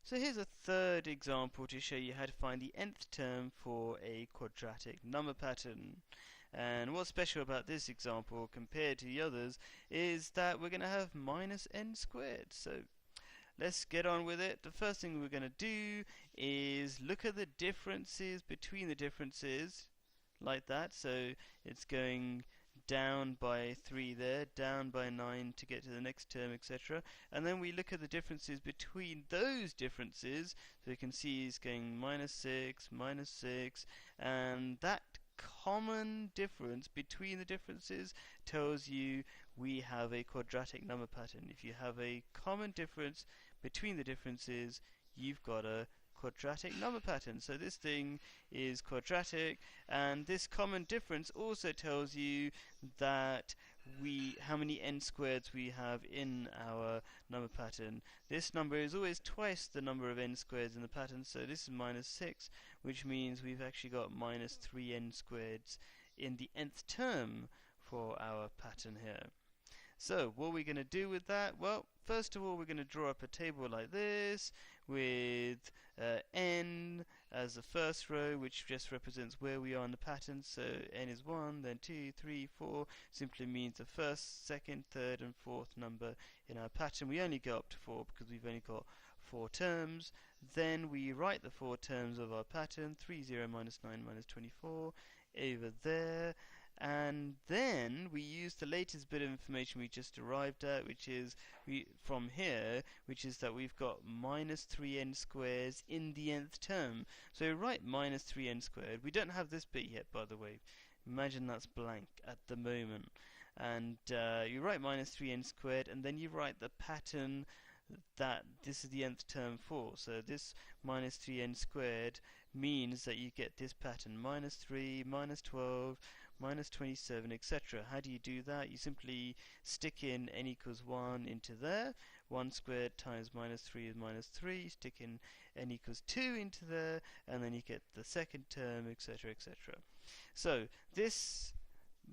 So here's a third example to show you how to find the nth term for a quadratic number pattern. And what's special about this example compared to the others is that we're going to have minus n squared. So let's get on with it. The first thing we're going to do is look at the differences between the differences, like that. So it's going down by 3 there, down by 9 to get to the next term, etc. And then we look at the differences between those differences. So you can see it's going minus 6, and that common difference between the differences tells you we have a quadratic number pattern. If you have a common difference between the differences, you've got a quadratic number pattern. So this thing is quadratic, and this common difference also tells you that how many n squareds we have in our number pattern. This number is always twice the number of n squareds in the pattern, so this is minus 6, which means we've actually got minus 3n squareds in the nth term for our pattern here. So what are we going to do with that? Well, first of all, we're going to draw up a table like this with n as the first row, which just represents where we are in the pattern. So n is 1, then 2, 3, 4. Simply means the first, second, third, and fourth number in our pattern. We only go up to 4 because we've only got 4 terms. Then we write the 4 terms of our pattern: 3, 0, minus 9, minus 24 over there. And then we use the latest bit of information we just arrived at, which is from here, which is that we've got minus 3n squares in the nth term. So we write minus 3n squared. We don't have this bit yet, by the way. Imagine that's blank at the moment. And you write minus 3n squared, and then you write the pattern that this is the nth term for. So this minus 3n squared means that you get this pattern: minus 3, minus 12, minus 27, etc. How do you do that? You simply stick in n equals 1 into there. 1 squared times minus 3 is minus 3. Stick in n equals 2 into there, and then you get the second term, etc., etc. So this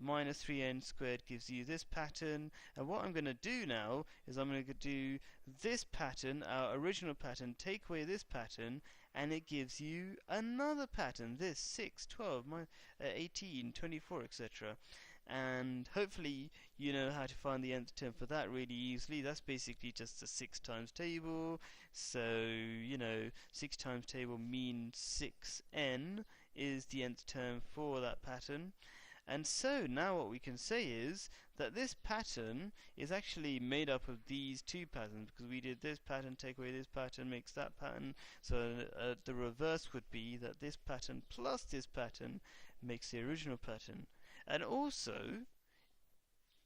minus 3n squared gives you this pattern, and what I'm going to do now is I'm going to do this pattern, our original pattern, take away this pattern, and it gives you another pattern, this 6, 12, 18, 24, etc. And hopefully you know how to find the nth term for that really easily. That's basically just a 6 times table. So 6 times table means 6n is the nth term for that pattern. And so now what we can say is that this pattern is actually made up of these two patterns, because we did this pattern, take away this pattern, makes that pattern. So the reverse would be that this pattern plus this pattern makes the original pattern. And also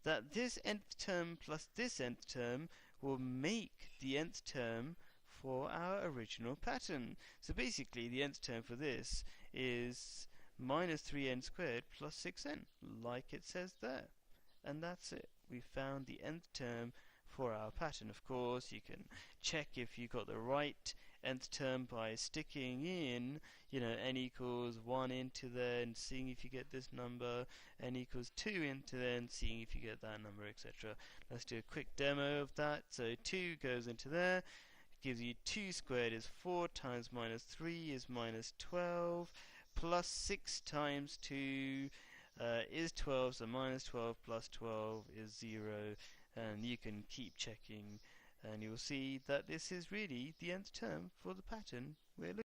that this nth term plus this nth term will make the nth term for our original pattern. So basically the nth term for this is minus 3n squared plus 6n, like it says there. And that's it. We found the nth term for our pattern. Of course, you can check if you got the right nth term by sticking in, n equals 1 into there and seeing if you get this number, n equals 2 into there and seeing if you get that number, etc. Let's do a quick demo of that. So 2 goes into there. Gives you 2 squared is 4 times minus 3 is minus 12, plus 6 times 2 is 12, so minus 12 plus 12 is 0, and you can keep checking and you'll see that this is really the nth term for the pattern we're looking